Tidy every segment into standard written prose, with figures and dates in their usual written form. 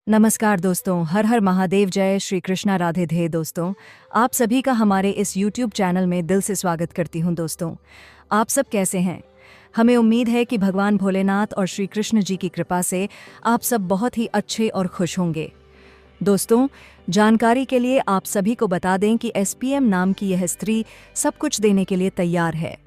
नमस्कार दोस्तों, हर हर महादेव, जय श्री कृष्णा, राधे धे। दोस्तों, आप सभी का हमारे इस YouTube चैनल में दिल से स्वागत करती हूं। दोस्तों, आप सब कैसे हैं? हमें उम्मीद है कि भगवान भोलेनाथ और श्री कृष्ण जी की कृपा से आप सब बहुत ही अच्छे और खुश होंगे। दोस्तों, जानकारी के लिए आप सभी को बता दें कि SPM नाम की यह स्त्री सब कुछ देने के लिए तैयार है।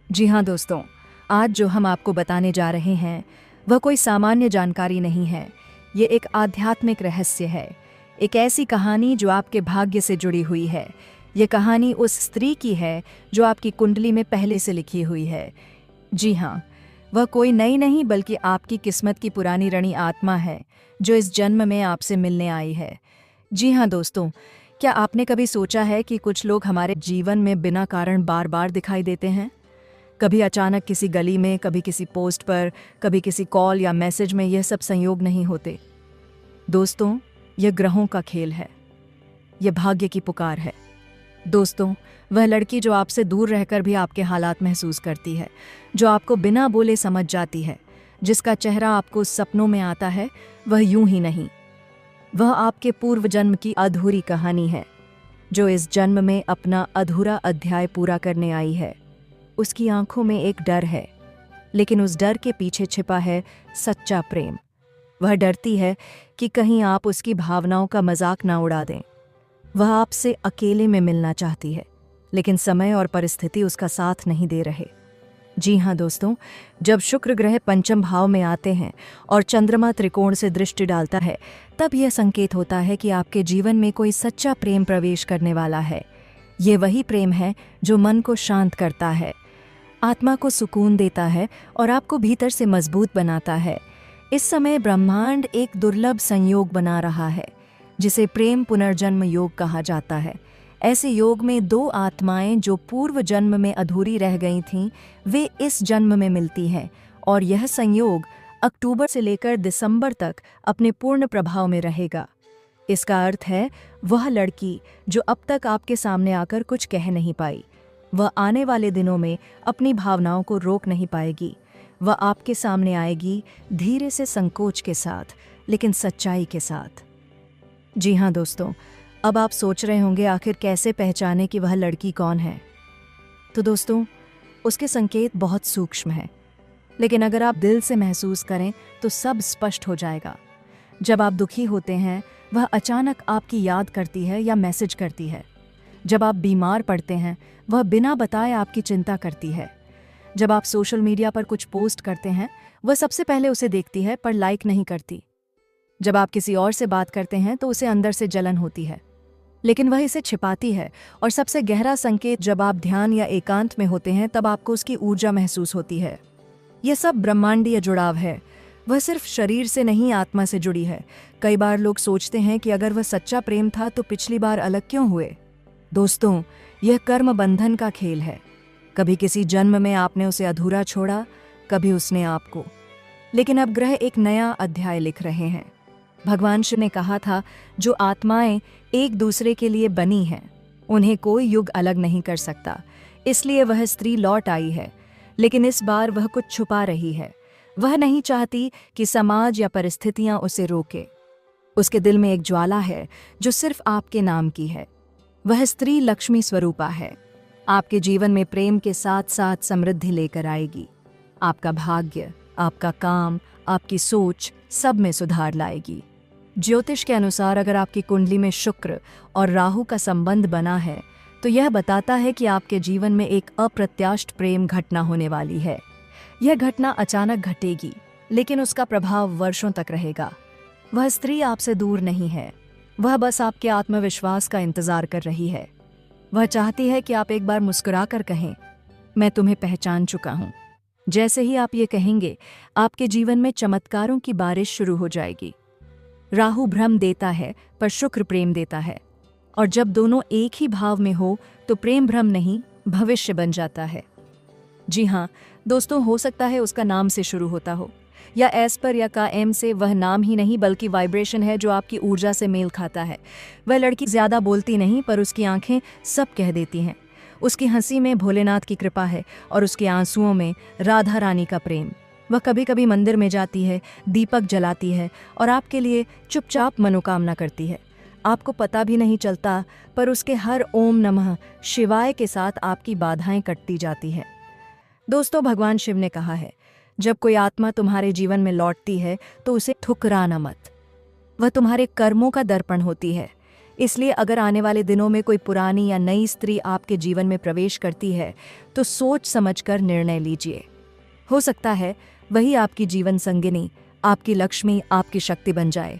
जी हाँ दोस्तों, आज जो हम आपको बताने जा रहे हैं वह कोई सामान्य जानकारी नहीं है। ये एक आध्यात्मिक रहस्य है, एक ऐसी कहानी जो आपके भाग्य से जुड़ी हुई है। ये कहानी उस स्त्री की है जो आपकी कुंडली में पहले से लिखी हुई है। जी हाँ, वह कोई नई नहीं बल्कि आपकी किस्मत की पुरानी ऋणी आत्मा है जो इस जन्म में आपसे मिलने आई है। जी हाँ दोस्तों, क्या आपने कभी सोचा है कि कुछ लोग हमारे जीवन में बिना कारण बार बार दिखाई देते हैं? कभी अचानक किसी गली में, कभी किसी पोस्ट पर, कभी किसी कॉल या मैसेज में। यह सब संयोग नहीं होते दोस्तों, यह ग्रहों का खेल है, यह भाग्य की पुकार है। दोस्तों, वह लड़की जो आपसे दूर रहकर भी आपके हालात महसूस करती है, जो आपको बिना बोले समझ जाती है, जिसका चेहरा आपको सपनों में आता है, वह यूं ही नहीं, वह आपके पूर्व जन्म की अधूरी कहानी है जो इस जन्म में अपना अधूरा अध्याय पूरा करने आई है। उसकी आंखों में एक डर है, लेकिन उस डर के पीछे छिपा है सच्चा प्रेम। वह डरती है कि कहीं आप उसकी भावनाओं का मजाक ना उड़ा दें। वह आपसे अकेले में मिलना चाहती है, लेकिन समय और परिस्थिति उसका साथ नहीं दे रहे। जी हाँ दोस्तों, जब शुक्र ग्रह पंचम भाव में आते हैं और चंद्रमा त्रिकोण से दृष्टि डालता है, तब यह संकेत होता है कि आपके जीवन में कोई सच्चा प्रेम प्रवेश करने वाला है। ये वही प्रेम है जो मन को शांत करता है, आत्मा को सुकून देता है और आपको भीतर से मजबूत बनाता है। इस समय ब्रह्मांड एक दुर्लभ संयोग बना रहा है जिसे प्रेम पुनर्जन्म योग कहा जाता है। ऐसे योग में दो आत्माएं जो पूर्व जन्म में अधूरी रह गई थीं, वे इस जन्म में मिलती हैं और यह संयोग अक्टूबर से लेकर दिसंबर तक अपने पूर्ण प्रभाव में रहेगा। इसका अर्थ है वह लड़की जो अब तक आपके सामने आकर कुछ कह नहीं पाई, वह आने वाले दिनों में अपनी भावनाओं को रोक नहीं पाएगी। वह आपके सामने आएगी धीरे से, संकोच के साथ, लेकिन सच्चाई के साथ। जी हाँ दोस्तों, अब आप सोच रहे होंगे आखिर कैसे पहचाने कि वह लड़की कौन है। तो दोस्तों, उसके संकेत बहुत सूक्ष्म हैं, लेकिन अगर आप दिल से महसूस करें तो सब स्पष्ट हो जाएगा। जब आप दुखी होते हैं, वह अचानक आपकी याद करती है या मैसेज करती है। जब आप बीमार पड़ते हैं, वह बिना बताए आपकी चिंता करती है। जब आप सोशल मीडिया पर कुछ पोस्ट करते हैं, वह सबसे पहले उसे देखती है पर लाइक नहीं करती। जब आप किसी और से बात करते हैं तो उसे अंदर से जलन होती है, लेकिन वह इसे छिपाती है। और सबसे गहरा संकेत, जब आप ध्यान या एकांत में होते हैं तब आपको उसकी ऊर्जा महसूस होती है। यह सब ब्रह्मांडीय जुड़ाव है, वह सिर्फ शरीर से नहीं, आत्मा से जुड़ी है। कई बार लोग सोचते हैं कि अगर वह सच्चा प्रेम था तो पिछली बार अलग क्यों हुए। दोस्तों, यह कर्म बंधन का खेल है। कभी किसी जन्म में आपने उसे अधूरा छोड़ा, कभी उसने आपको। लेकिन अब ग्रह एक नया अध्याय लिख रहे हैं। भगवान शिव ने कहा था, जो आत्माएं एक दूसरे के लिए बनी हैं, उन्हें कोई युग अलग नहीं कर सकता। इसलिए वह स्त्री लौट आई है, लेकिन इस बार वह कुछ छुपा रही है। वह नहीं चाहती कि समाज या परिस्थितियां उसे रोके। उसके दिल में एक ज्वाला है जो सिर्फ आपके नाम की है। वह स्त्री लक्ष्मी स्वरूपा है, आपके जीवन में प्रेम के साथ साथ समृद्धि लेकर आएगी। आपका भाग्य, आपका काम, आपकी सोच, सब में सुधार लाएगी। ज्योतिष के अनुसार अगर आपकी कुंडली में शुक्र और राहु का संबंध बना है तो यह बताता है कि आपके जीवन में एक अप्रत्याशित प्रेम घटना होने वाली है। यह घटना अचानक घटेगी, लेकिन उसका प्रभाव वर्षों तक रहेगा। वह स्त्री आपसे दूर नहीं है, वह बस आपके आत्मविश्वास का इंतजार कर रही है। वह चाहती है कि आप एक बार मुस्कुराकर कहें, मैं तुम्हें पहचान चुका हूं। जैसे ही आप ये कहेंगे, आपके जीवन में चमत्कारों की बारिश शुरू हो जाएगी। राहु भ्रम देता है पर शुक्र प्रेम देता है, और जब दोनों एक ही भाव में हो तो प्रेम भ्रम नहीं, भविष्य बन जाता है। जी हाँ दोस्तों, हो सकता है उसका नाम से शुरू होता हो, या एस पर या का एम से। वह नाम ही नहीं बल्कि वाइब्रेशन है जो आपकी ऊर्जा से मेल खाता है। वह लड़की ज्यादा बोलती नहीं, पर उसकी आंखें सब कह देती हैं। उसकी हंसी में भोलेनाथ की कृपा है और उसके आंसुओं में राधा रानी का प्रेम। वह कभी कभी मंदिर में जाती है, दीपक जलाती है और आपके लिए चुपचाप मनोकामना करती है। आपको पता भी नहीं चलता, पर उसके हर ओम नमः शिवाय के साथ आपकी बाधाएं कटती जाती है। दोस्तों, भगवान शिव ने कहा है, जब कोई आत्मा तुम्हारे जीवन में लौटती है तो उसे ठुकराना मत। वह तुम्हारे कर्मों का दर्पण होती है। इसलिए अगर आने वाले दिनों में कोई पुरानी या नई स्त्री आपके जीवन में प्रवेश करती है तो सोच समझकर निर्णय लीजिए। हो सकता है वही आपकी जीवन संगिनी, आपकी लक्ष्मी, आपकी शक्ति बन जाए।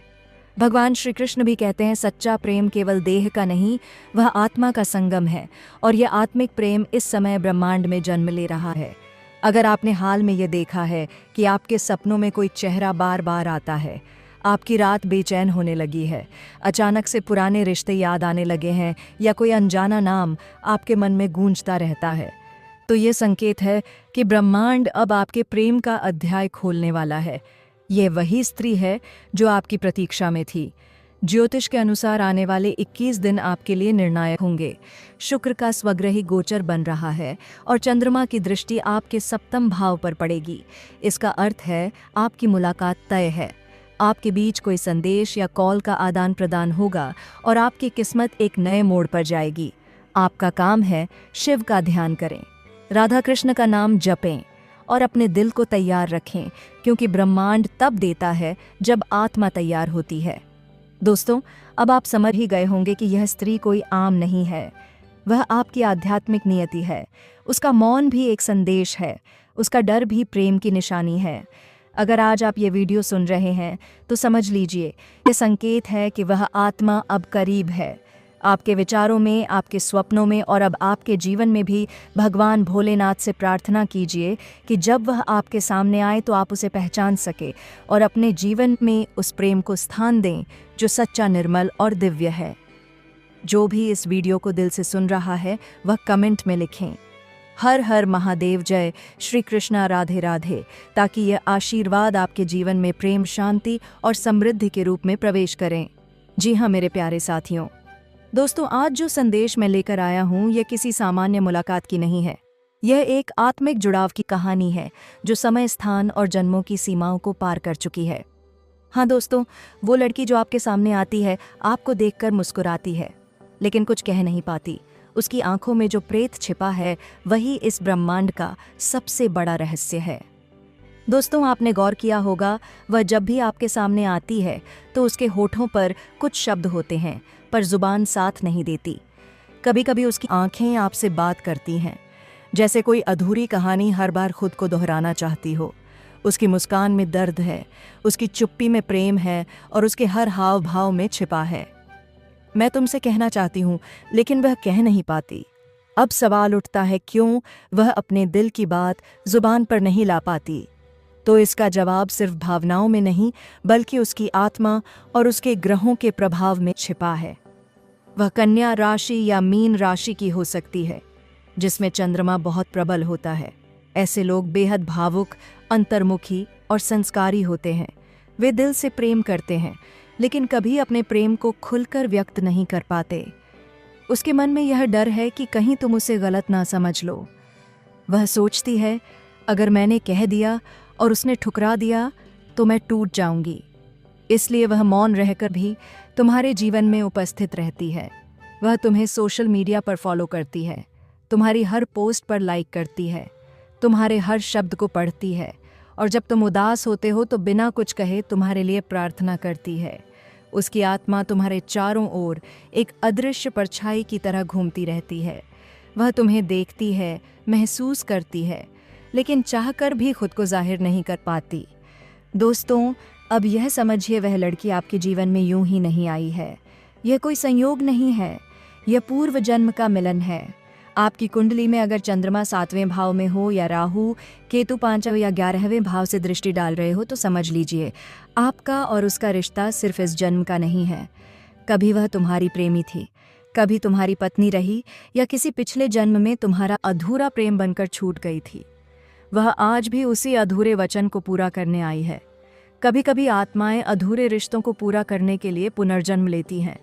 भगवान श्री कृष्ण भी कहते हैं, सच्चा प्रेम केवल देह का नहीं, वह आत्मा का संगम है और यह आत्मिक प्रेम इस समय ब्रह्मांड में जन्म ले रहा है। अगर आपने हाल में यह देखा है कि आपके सपनों में कोई चेहरा बार बार आता है, आपकी रात बेचैन होने लगी है, अचानक से पुराने रिश्ते याद आने लगे हैं या कोई अनजाना नाम आपके मन में गूंजता रहता है, तो ये संकेत है कि ब्रह्मांड अब आपके प्रेम का अध्याय खोलने वाला है। ये वही स्त्री है जो आपकी प्रतीक्षा में थी। ज्योतिष के अनुसार आने वाले 21 दिन आपके लिए निर्णायक होंगे। शुक्र का स्वग्रही गोचर बन रहा है और चंद्रमा की दृष्टि आपके सप्तम भाव पर पड़ेगी। इसका अर्थ है आपकी मुलाकात तय है। आपके बीच कोई संदेश या कॉल का आदान प्रदान होगा और आपकी किस्मत एक नए मोड़ पर जाएगी। आपका काम है शिव का ध्यान करें, राधा कृष्ण का नाम जपें और अपने दिल को तैयार रखें, क्योंकि ब्रह्मांड तब देता है जब आत्मा तैयार होती है। दोस्तों, अब आप समझ ही गए होंगे कि यह स्त्री कोई आम नहीं है। वह आपकी आध्यात्मिक नियति है। उसका मौन भी एक संदेश है, उसका डर भी प्रेम की निशानी है। अगर आज आप ये वीडियो सुन रहे हैं तो समझ लीजिए, ये संकेत है कि वह आत्मा अब करीब है। आपके विचारों में, आपके स्वप्नों में और अब आपके जीवन में भी भगवान भोलेनाथ से प्रार्थना कीजिए कि जब वह आपके सामने आए तो आप उसे पहचान सके और अपने जीवन में उस प्रेम को स्थान दें जो सच्चा, निर्मल और दिव्य है। जो भी इस वीडियो को दिल से सुन रहा है वह कमेंट में लिखें, हर हर महादेव जय, श्री कृष्णा राधे राधे, ताकि यह आशीर्वाद आपके जीवन में प्रेम, शांति और समृद्धि के रूप में प्रवेश करें। जी हाँ मेरे प्यारे साथियों, दोस्तों, आज जो संदेश मैं लेकर आया हूँ यह किसी सामान्य मुलाकात की नहीं है। यह एक आत्मिक जुड़ाव की कहानी है जो समय, स्थान और जन्मों की सीमाओं को पार कर चुकी है। हाँ दोस्तों, वो लड़की जो आपके सामने आती है, आपको देखकर मुस्कुराती है लेकिन कुछ कह नहीं पाती। उसकी आंखों में जो प्रेत छिपा है वही इस ब्रह्मांड का सबसे बड़ा रहस्य है। दोस्तों, आपने गौर किया होगा, वह जब भी आपके सामने आती है तो उसके होठों पर कुछ शब्द होते हैं पर जुबान साथ नहीं देती। कभी कभी उसकी आंखें आपसे बात करती हैं, जैसे कोई अधूरी कहानी हर बार खुद को दोहराना चाहती हो। उसकी मुस्कान में दर्द है, उसकी चुप्पी में प्रेम है और उसके हर हाव भाव में छिपा है, मैं तुमसे कहना चाहती हूँ, लेकिन वह कह नहीं पाती। अब सवाल उठता है, क्यों वह अपने दिल की बात जुबान पर नहीं ला पाती? तो इसका जवाब सिर्फ भावनाओं में नहीं, बल्कि उसकी आत्मा और उसके ग्रहों के प्रभाव में छिपा है। वह कन्या राशि या मीन राशि की हो सकती है, जिसमें चंद्रमा बहुत प्रबल होता है। ऐसे लोग बेहद भावुक, अंतर्मुखी और संस्कारी होते हैं। वे दिल से प्रेम करते हैं, लेकिन कभी अपने प्रेम को खुलकर व्यक्त नहीं कर पाते। उसके मन में यह डर है कि कहीं तुम उसे गलत ना समझ लो। वह सोचती है, अगर मैंने कह दिया और उसने ठुकरा दिया तो मैं टूट जाऊंगी। इसलिए वह मौन रहकर भी तुम्हारे जीवन में उपस्थित रहती है। वह तुम्हें सोशल मीडिया पर फॉलो करती है, तुम्हारी हर पोस्ट पर लाइक करती है, तुम्हारे हर शब्द को पढ़ती है और जब तुम उदास होते हो तो बिना कुछ कहे तुम्हारे लिए प्रार्थना करती है। उसकी आत्मा तुम्हारे चारों ओर एक अदृश्य परछाई की तरह घूमती रहती है। वह तुम्हें देखती है, महसूस करती है, लेकिन चाहकर भी खुद को जाहिर नहीं कर पाती। दोस्तों, अब यह समझिए, वह लड़की आपके जीवन में यूं ही नहीं आई है। यह कोई संयोग नहीं है, यह पूर्व जन्म का मिलन है। आपकी कुंडली में अगर चंद्रमा 7वें भाव में हो या राहु, केतु 5वें या 11वें भाव से दृष्टि डाल रहे हो तो समझ लीजिए, आपका और उसका रिश्ता सिर्फ इस जन्म का नहीं है। कभी वह तुम्हारी प्रेमी थी, कभी तुम्हारी पत्नी रही या किसी पिछले जन्म में तुम्हारा अधूरा प्रेम बनकर छूट गई थी। वह आज भी उसी अधूरे वचन को पूरा करने आई है। कभी कभी आत्माएं अधूरे रिश्तों को पूरा करने के लिए पुनर्जन्म लेती हैं।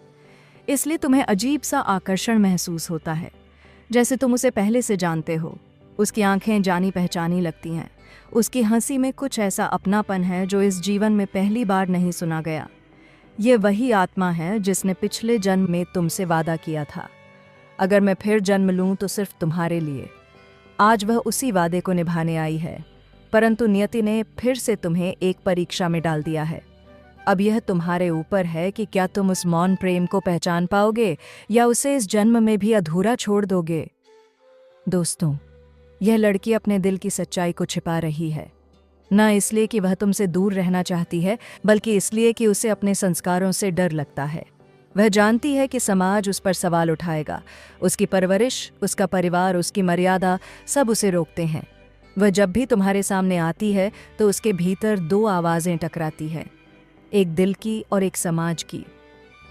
इसलिए तुम्हें अजीब सा आकर्षण महसूस होता है, जैसे तुम उसे पहले से जानते हो। उसकी आंखें जानी पहचानी लगती हैं, उसकी हंसी में कुछ ऐसा अपनापन है जो इस जीवन में पहली बार नहीं सुना गया। ये वही आत्मा है जिसने पिछले जन्म में तुमसे वादा किया था, अगर मैं फिर जन्म लूं तो सिर्फ तुम्हारे लिए। आज वह उसी वादे को निभाने आई है, परंतु नियति ने फिर से तुम्हें एक परीक्षा में डाल दिया है। अब यह तुम्हारे ऊपर है कि क्या तुम उस मौन प्रेम को पहचान पाओगे या उसे इस जन्म में भी अधूरा छोड़ दोगे। दोस्तों, यह लड़की अपने दिल की सच्चाई को छिपा रही है, न इसलिए कि वह तुमसे दूर रहना चाहती है, बल्कि इसलिए कि उसे अपने संस्कारों से डर लगता है। वह जानती है कि समाज उस पर सवाल उठाएगा। उसकी परवरिश, उसका परिवार, उसकी मर्यादा सब उसे रोकते हैं। वह जब भी तुम्हारे सामने आती है तो उसके भीतर दो आवाज़ें टकराती हैं, एक दिल की और एक समाज की।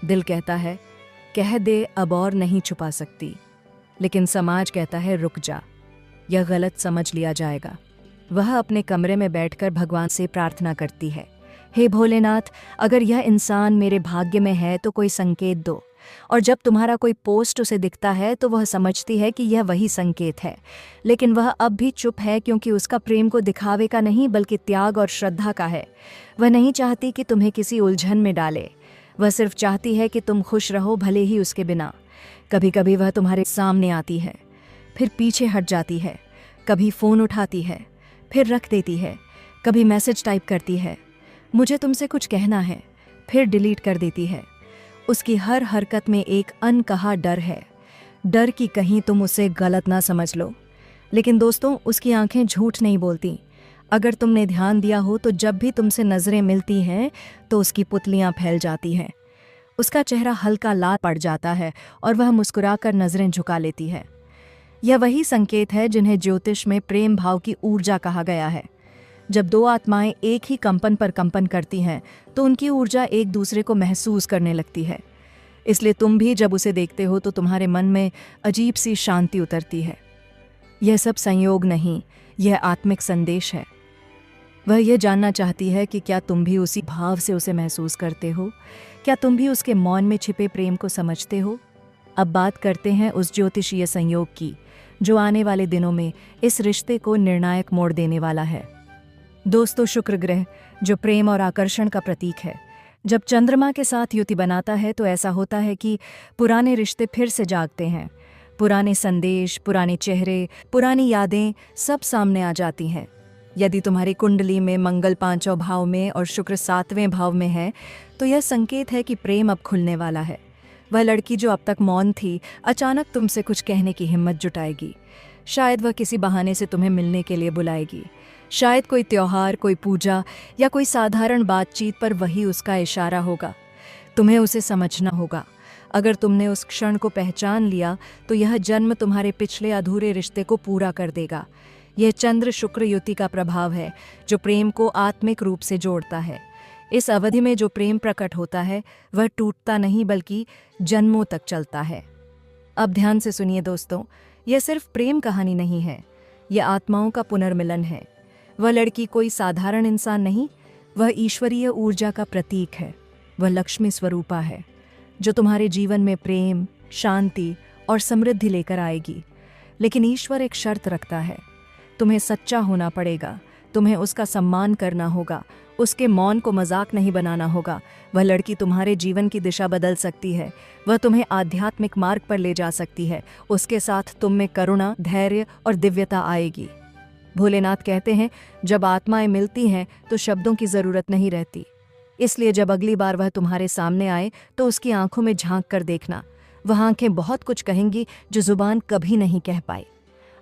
दिल कहता है कह दे, अब और नहीं छुपा सकती, लेकिन समाज कहता है रुक जा, यह गलत समझ लिया जाएगा। वह अपने कमरे में बैठकर भगवान से प्रार्थना करती है, हे भोलेनाथ, अगर यह इंसान मेरे भाग्य में है तो कोई संकेत दो। और जब तुम्हारा कोई पोस्ट उसे दिखता है तो वह समझती है कि यह वही संकेत है, लेकिन वह अब भी चुप है क्योंकि उसका प्रेम को दिखावे का नहीं बल्कि त्याग और श्रद्धा का है। वह नहीं चाहती कि तुम्हें किसी उलझन में डाले, वह सिर्फ चाहती है कि तुम खुश रहो, भले ही उसके बिना। कभी कभी वह तुम्हारे सामने आती है, फिर पीछे हट जाती है, कभी फ़ोन उठाती है, फिर रख देती है, कभी मैसेज टाइप करती है, मुझे तुमसे कुछ कहना है, फिर डिलीट कर देती है। उसकी हर हरकत में एक अनकहा डर है, डर कि कहीं तुम उसे गलत ना समझ लो। लेकिन दोस्तों, उसकी आंखें झूठ नहीं बोलती। अगर तुमने ध्यान दिया हो तो जब भी तुमसे नज़रें मिलती हैं तो उसकी पुतलियां फैल जाती हैं, उसका चेहरा हल्का लाल पड़ जाता है और वह मुस्कुराकर नज़रें झुका लेती है। यह वही संकेत है जिन्हें ज्योतिष में प्रेम भाव की ऊर्जा कहा गया है। जब दो आत्माएं एक ही कंपन पर कंपन करती हैं तो उनकी ऊर्जा एक दूसरे को महसूस करने लगती है। इसलिए तुम भी जब उसे देखते हो तो तुम्हारे मन में अजीब सी शांति उतरती है। यह सब संयोग नहीं, यह आत्मिक संदेश है। वह यह जानना चाहती है कि क्या तुम भी उसी भाव से उसे महसूस करते हो, क्या तुम भी उसके मौन में छिपे प्रेम को समझते हो। अब बात करते हैं उस ज्योतिषीय संयोग की जो आने वाले दिनों में इस रिश्ते को निर्णायक मोड़ देने वाला है। दोस्तों, शुक्र ग्रह जो प्रेम और आकर्षण का प्रतीक है, जब चंद्रमा के साथ युति बनाता है तो ऐसा होता है कि पुराने रिश्ते फिर से जागते हैं। पुराने संदेश, पुराने चेहरे, पुरानी यादें सब सामने आ जाती हैं। यदि तुम्हारी कुंडली में मंगल 5वें भाव में और शुक्र 7वें भाव में है तो यह संकेत है कि प्रेम अब खुलने वाला है। वह लड़की जो अब तक मौन थी, अचानक तुमसे कुछ कहने की हिम्मत जुटाएगी। शायद वह किसी बहाने से तुम्हें मिलने के लिए बुलाएगी, शायद कोई त्योहार, कोई पूजा या कोई साधारण बातचीत पर वही उसका इशारा होगा। तुम्हें उसे समझना होगा। अगर तुमने उस क्षण को पहचान लिया तो यह जन्म तुम्हारे पिछले अधूरे रिश्ते को पूरा कर देगा। यह चंद्र शुक्र युति का प्रभाव है जो प्रेम को आत्मिक रूप से जोड़ता है। इस अवधि में जो प्रेम प्रकट होता है वह टूटता नहीं बल्कि जन्मों तक चलता है। अब ध्यान से सुनिए दोस्तों, यह सिर्फ प्रेम कहानी नहीं है, यह आत्माओं का पुनर्मिलन है। वह लड़की कोई साधारण इंसान नहीं, वह ईश्वरीय ऊर्जा का प्रतीक है। वह लक्ष्मी स्वरूपा है जो तुम्हारे जीवन में प्रेम, शांति और समृद्धि लेकर आएगी। लेकिन ईश्वर एक शर्त रखता है, तुम्हें सच्चा होना पड़ेगा, तुम्हें उसका सम्मान करना होगा, उसके मौन को मजाक नहीं बनाना होगा। वह लड़की तुम्हारे जीवन की दिशा बदल सकती है, वह तुम्हें आध्यात्मिक मार्ग पर ले जा सकती है। उसके साथ तुम में करुणा, धैर्य और दिव्यता आएगी। भोलेनाथ कहते हैं, जब आत्माएं मिलती हैं तो शब्दों की जरूरत नहीं रहती। इसलिए जब अगली बार वह तुम्हारे सामने आए तो उसकी आंखों में झांक कर देखना। वह आंखें बहुत कुछ कहेंगी जो जुबान कभी नहीं कह पाई।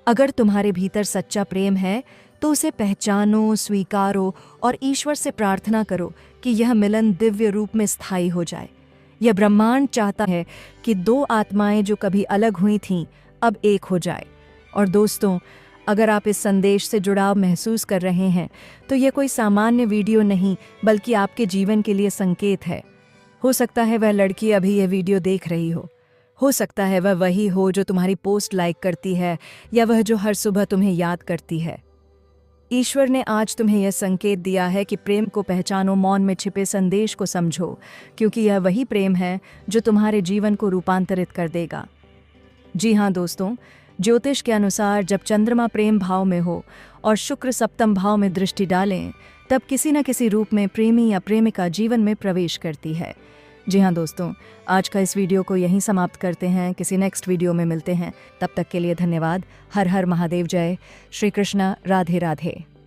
अगर तुम्हारे भीतर सच्चा प्रेम है तो उसे पहचानो, स्वीकारो और ईश्वर से प्रार्थना करो कि यह मिलन दिव्य रूप में स्थायी हो जाए। यह ब्रह्मांड चाहता है कि दो आत्माएं जो कभी अलग हुई थीं अब एक हो जाए। और दोस्तों, अगर आप इस संदेश से जुड़ाव महसूस कर रहे हैं तो यह कोई सामान्य वीडियो नहीं बल्कि आपके जीवन के लिए संकेत है। हो सकता है वह लड़की अभी यह वीडियो देख रही हो सकता है वह वही हो जो तुम्हारी पोस्ट लाइक करती है या वह जो हर सुबह तुम्हें याद करती है। ईश्वर ने आज तुम्हें यह संकेत दिया है कि प्रेम को पहचानो, मौन में छिपे संदेश को समझो, क्योंकि यह वही प्रेम है जो तुम्हारे जीवन को रूपांतरित कर देगा। जी हाँ दोस्तों, ज्योतिष के अनुसार जब चंद्रमा प्रेम भाव में हो और शुक्र सप्तम भाव में दृष्टि डालें, तब किसी न किसी रूप में प्रेमी या प्रेमिका जीवन में प्रवेश करती है। जी हाँ दोस्तों, आज का इस वीडियो को यहीं समाप्त करते हैं। किसी नेक्स्ट वीडियो में मिलते हैं। तब तक के लिए धन्यवाद। हर हर महादेव। जय श्री कृष्णा। राधे राधे।